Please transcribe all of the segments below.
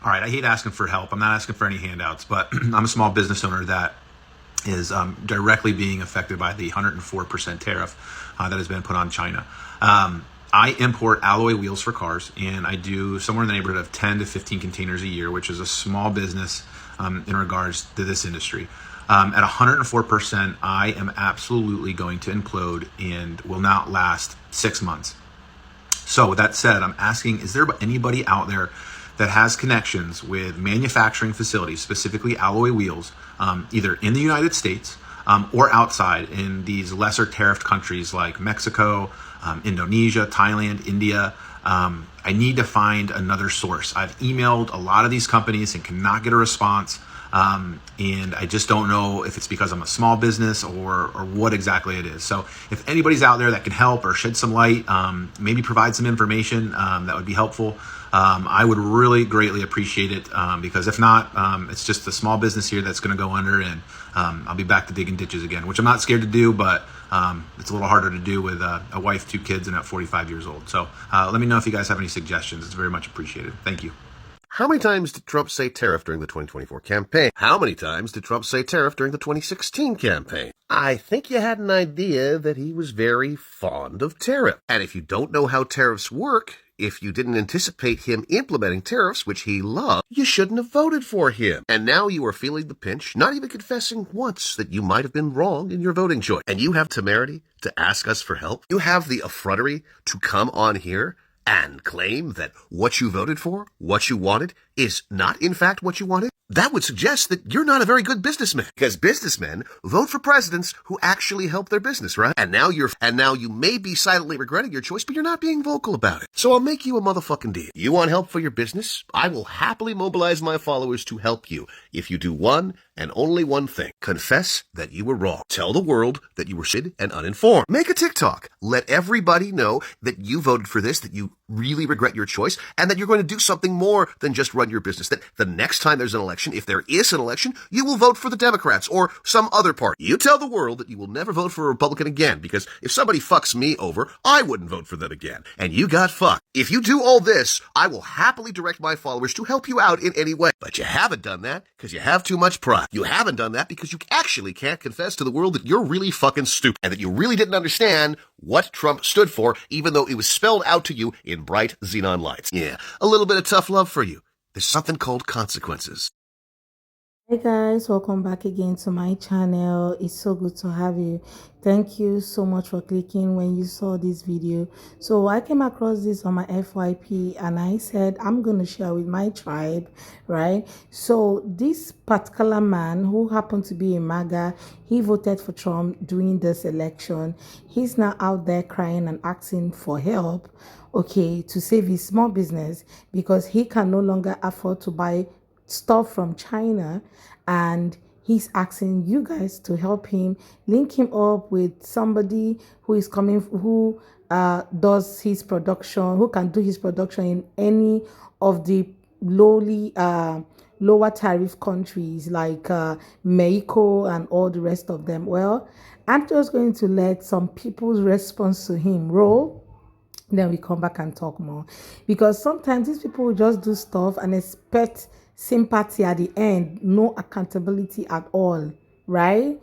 All right, I hate asking for help. I'm not asking for any handouts, but I'm a small business owner that is directly being affected by the 104% tariff that has been put on China. I import alloy wheels for cars, and I do somewhere in the neighborhood of 10 to 15 containers a year, which is a small business in regards to this industry. At 104%, I am absolutely going to implode and will not last 6 months. So with that said, I'm asking, is there anybody out there that has connections with manufacturing facilities, specifically alloy wheels, either in the United States or outside in these lesser tariffed countries like Mexico, Indonesia, Thailand, India? I need to find another source. I've emailed a lot of these companies and cannot get a response. And I just don't know if it's because I'm a small business or what exactly it is. So if anybody's out there that can help or shed some light, maybe provide some information that would be helpful, I would really greatly appreciate it, because if not, it's just a small business here that's going to go under, and I'll be back to digging ditches again, which I'm not scared to do, but it's a little harder to do with a wife, 2 kids, and at 45 years old. So let me know if you guys have any suggestions. It's very much appreciated. Thank you. How many times did Trump say tariff during the 2024 campaign? How many times did Trump say tariff during the 2016 campaign? I think you had an idea that he was very fond of tariff. And if you don't know how tariffs work, if you didn't anticipate him implementing tariffs, which he loved, you shouldn't have voted for him. And now you are feeling the pinch, not even confessing once that you might have been wrong in your voting choice. And you have temerity to ask us for help? You have the effrontery to come on here and claim that what you voted for, what you wanted, is not in fact what you wanted? That would suggest that you're not a very good businessman, because businessmen vote for presidents who actually help their business, right? And now you may be silently regretting your choice, but you're not being vocal about it. So I'll make you a motherfucking deal. You want help for your business? I will happily mobilize my followers to help you if you do one and only one thing. Confess that you were wrong. Tell the world that you were stupid and uninformed. Make a TikTok. Let everybody know that you voted for this, that you really regret your choice, and that you're going to do something more than just run your business. That the next time there's an election, if there is an election, you will vote for the Democrats or some other party. You tell the world that you will never vote for a Republican again, because if somebody fucks me over, I wouldn't vote for them again. And you got fucked. If you do all this, I will happily direct my followers to help you out in any way. But you haven't done that because you have too much pride. You haven't done that because you actually can't confess to the world that you're really fucking stupid and that you really didn't understand what Trump stood for, even though it was spelled out to you in bright xenon lights. Yeah, a little bit of tough love for you. There's something called consequences. Hey guys, welcome back again to my channel. It's so good to have you. Thank you so much for clicking when you saw this video. So I came across this on my FYP and I said I'm going to share with my tribe, right? So this particular man who happened to be a MAGA, he voted for Trump during this election. He's now out there crying and asking for help, okay, to save his small business because he can no longer afford to buy stuff from China, and he's asking you guys to help him, link him up with somebody who is coming, who does his production, who can do his production in any of the lower tariff countries like Mexico and all the rest of them. Well, I'm just going to let some people's response to him roll. Then we come back and talk more, because sometimes these people will just do stuff and expect sympathy at the end, no accountability at all, right?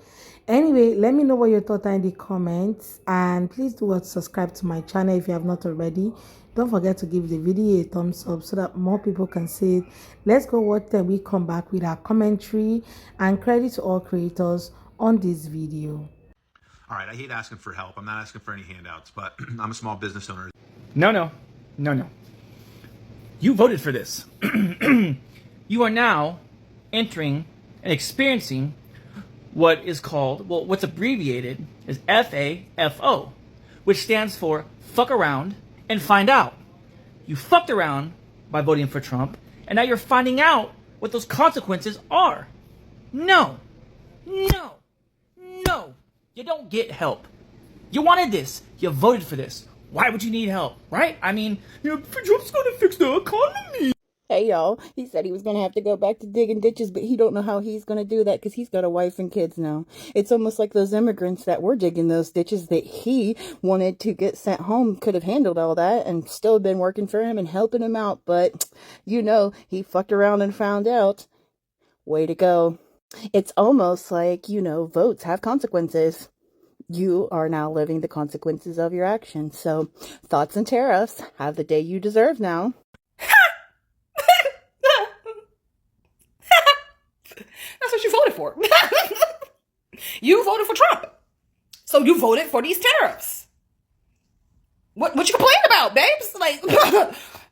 Anyway, let me know what your thoughts are in the comments, and please do subscribe to my channel if you have not already. Don't forget to give the video a thumbs up so that more people can see it. Let's go watch, then we come back with our commentary, and credit to all creators on this video. All right, I hate asking for help. I'm not asking for any handouts, but I'm a small business owner. No. You voted for this. You are now entering and experiencing what is called, well, what's abbreviated as FAFO, which stands for fuck around and find out. You fucked around by voting for Trump, and now you're finding out what those consequences are. No. You don't get help. You wanted this. You voted for this. Why would you need help, right? I mean, Trump's gonna fix the economy. Hey y'all, he said he was gonna have to go back to digging ditches, but he don't know how he's gonna do that because he's got a wife and kids now. It's almost like those immigrants that were digging those ditches that he wanted to get sent home could have handled all that and still been working for him and helping him out, but he fucked around and found out. Way to go. It's almost like, votes have consequences. You are now living the consequences of your actions. So, thoughts and tariffs have the day you deserve now. That's what you voted for. You voted for Trump. So you voted for these tariffs. What you complain about, babes? Like,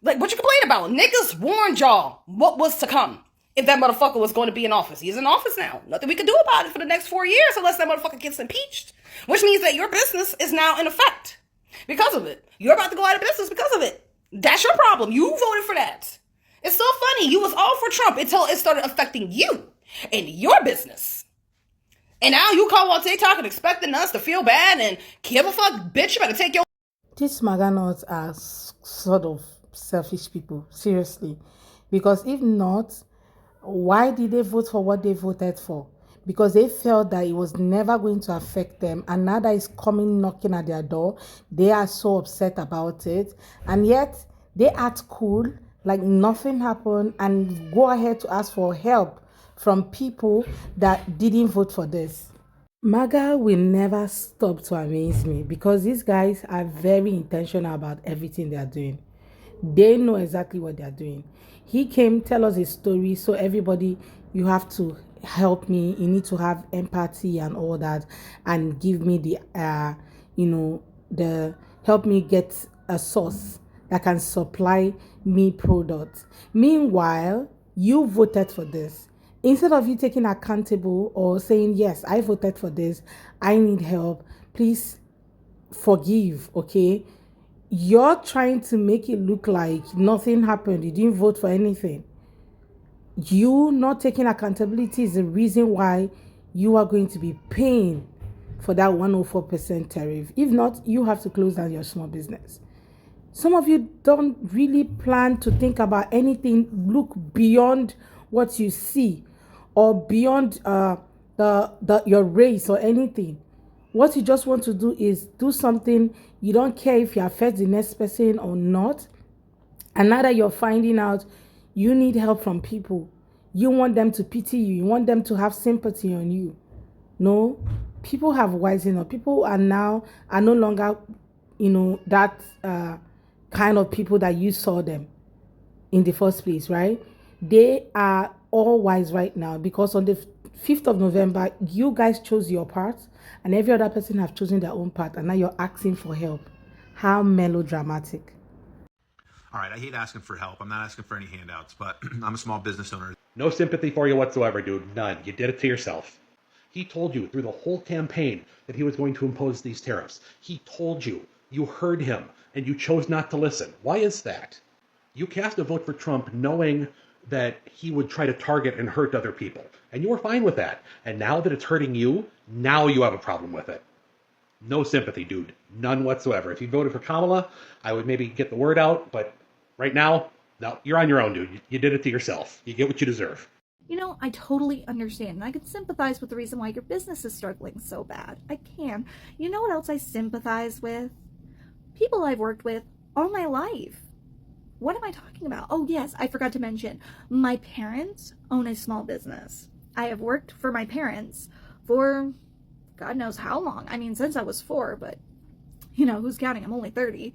like what you complain about? Niggas warned y'all what was to come if that motherfucker was going to be in office. He's in office now. Nothing we can do about it for the next 4 years unless that motherfucker gets impeached. Which means that your business is now in effect because of it. You're about to go out of business because of it. That's your problem. You voted for that. It's so funny. You was all for Trump until it started affecting you and your business. And now you call on TikTok and expecting us to feel bad and give a fuck, bitch. You better take your... These MAGA nuts are sort of selfish people, seriously. Because if not, why did they vote for what they voted for? Because they felt that it was never going to affect them, and now that it's coming knocking at their door, they are so upset about it, and yet they act cool like nothing happened and go ahead to ask for help from people that didn't vote for this. MAGA will never stop to amaze me because these guys are very intentional about everything they are doing. They know exactly what they are doing. He came tell us a story, so everybody, you have to help me. You need to have empathy and all that, and give me the the help me get a source that can supply me products. Meanwhile, you voted for this. Instead of you taking accountable or saying, yes, I voted for this, I need help, please forgive, okay? You're trying to make it look like nothing happened. You didn't vote for anything. You not taking accountability is the reason why you are going to be paying for that 104% tariff. If not, you have to close down your small business. Some of you don't really plan to think about anything, look beyond what you see or beyond your race or anything. What you just want to do is do something. You don't care if you affect the next person or not. And now that you're finding out you need help from people, you want them to pity you. You want them to have sympathy on you. No, people have wisen up. People are no longer, that kind of people that you saw them in the first place, right? They are all wise right now because on the 5th of November, you guys chose your part and every other person have chosen their own part, and now you're asking for help. How melodramatic. All right, I hate asking for help. I'm not asking for any handouts, but I'm a small business owner. No sympathy for you whatsoever, dude. None. You did it to yourself. He told you through the whole campaign that he was going to impose these tariffs. He told you. You heard him, and you chose not to listen. Why is that? You cast a vote for Trump knowing that he would try to target and hurt other people. And you were fine with that. And now that it's hurting you, now you have a problem with it. No sympathy, dude. None whatsoever. If you voted for Kamala, I would maybe get the word out, but right now, no, you're on your own, dude. You did it to yourself. You get what you deserve. I totally understand, and I can sympathize with the reason why your business is struggling so bad. I can. You know what else I sympathize with? People I've worked with all my life. What am I talking about? Oh, yes, I forgot to mention. My parents own a small business. I have worked for my parents for God knows how long. I mean, since I was 4, but, who's counting? I'm only 30.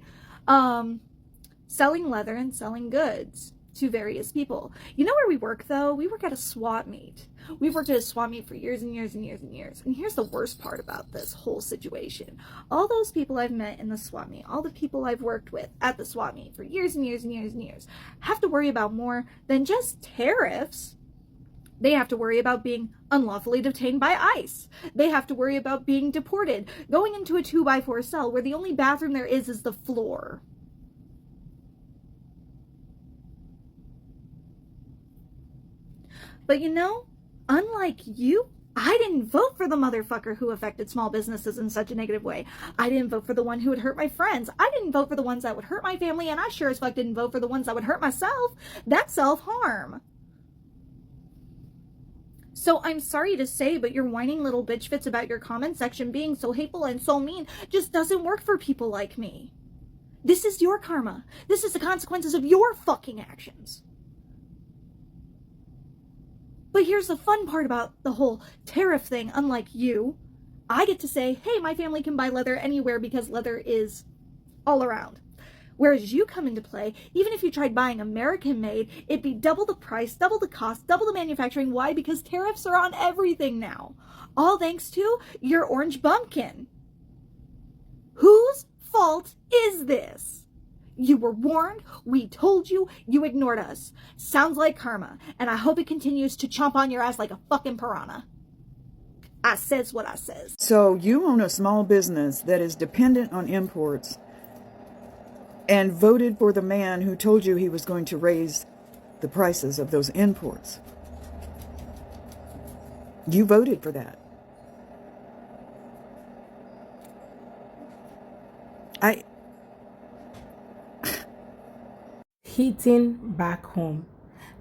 Selling leather and selling goods to various people. You know where we work, though? We work at a swap meet. We've worked at a swap meet for years and years and years and years. And here's the worst part about this whole situation. All those people I've met in the swap meet, all the people I've worked with at the swap meet for years and years and years and years, have to worry about more than just tariffs. They have to worry about being unlawfully detained by ICE. They have to worry about being deported, going into a 2x4 cell where the only bathroom there is the floor. But unlike you, I didn't vote for the motherfucker who affected small businesses in such a negative way. I didn't vote for the one who would hurt my friends. I didn't vote for the ones that would hurt my family, and I sure as fuck didn't vote for the ones that would hurt myself. That's self-harm. So I'm sorry to say, but your whining little bitch fits about your comment section being so hateful and so mean just doesn't work for people like me. This is your karma. This is the consequences of your fucking actions. But here's the fun part about the whole tariff thing. Unlike you, I get to say, hey, my family can buy leather anywhere because leather is all around. Whereas you come into play, even if you tried buying American made, it'd be double the price, double the cost, double the manufacturing. Why? Because tariffs are on everything now. All thanks to your orange bumpkin. Whose fault is this? You were warned, we told you, you ignored us. Sounds like karma, and I hope it continues to chomp on your ass like a fucking piranha. I says what I says. So you own a small business that is dependent on imports and voted for the man who told you he was going to raise the prices of those imports. You voted for that. Hitting back home.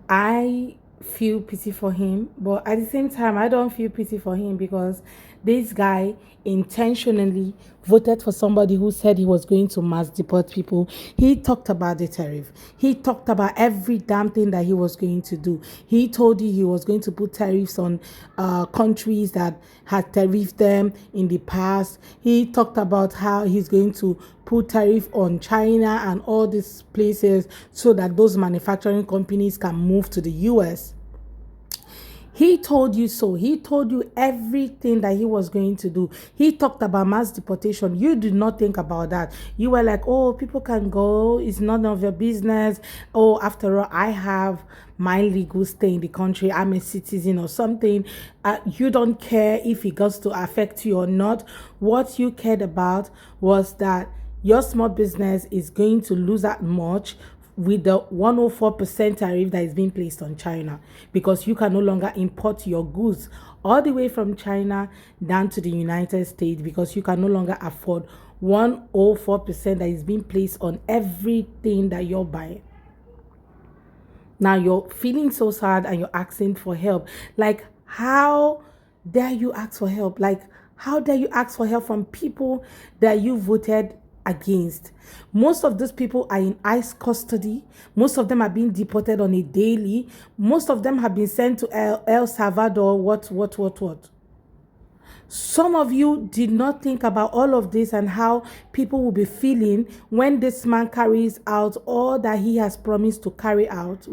I feel pity for him, but at the same time, I don't feel pity for him because this guy intentionally voted for somebody who said he was going to mass deport people. He talked about the tariff. He talked about every damn thing that he was going to do. He told you he was going to put tariffs on countries that had tariffed them in the past. He talked about how he's going to put tariff on China and all these places so that those manufacturing companies can move to the US. He told you so. He told you everything that he was going to do. He talked about mass deportation. You did not think about that. You were like, oh, people can go. It's none of your business. Oh, after all, I have my legal stay in the country. I'm a citizen or something. You don't care if it goes to affect you or not. What you cared about was that your small business is going to lose that much with the 104% tariff that is being placed on China, because you can no longer import your goods all the way from China down to the United States because you can no longer afford 104% that is being placed on everything that you're buying. Now you're feeling so sad and you're asking for help. Like, how dare you ask for help? Like, how dare you ask for help from people that you voted against? Most of those people are in ICE custody. Most of them are being deported on a daily. Most of them have been sent to El Salvador. What? Some of you did not think about all of this and how people will be feeling when this man carries out all that he has promised to carry out.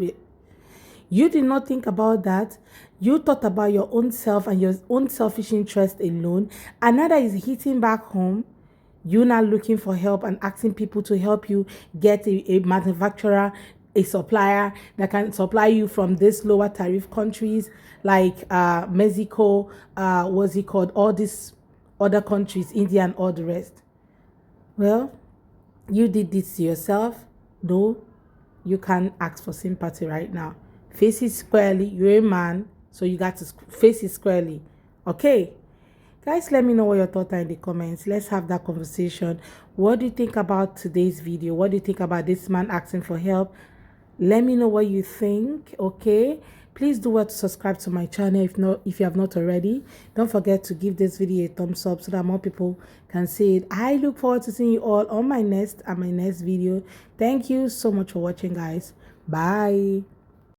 You did not think about that. You thought about your own self and your own selfish interest alone. Another is hitting back home. You're now looking for help and asking people to help you get a manufacturer, a supplier that can supply you from these lower tariff countries like Mexico, what's it called, all these other countries, India and all the rest. Well, you did this to yourself. No, you can't ask for sympathy right now. Face it squarely. You're a man, so you got to face it squarely. Okay? Guys, let me know what your thoughts are in the comments. Let's have that conversation. What do you think about today's video? What do you think about this man asking for help? Let me know what you think, okay? Please do what to subscribe to my channel if you have not already. Don't forget to give this video a thumbs up so that more people can see it. I look forward to seeing you all on my next video. Thank you so much for watching, guys. Bye.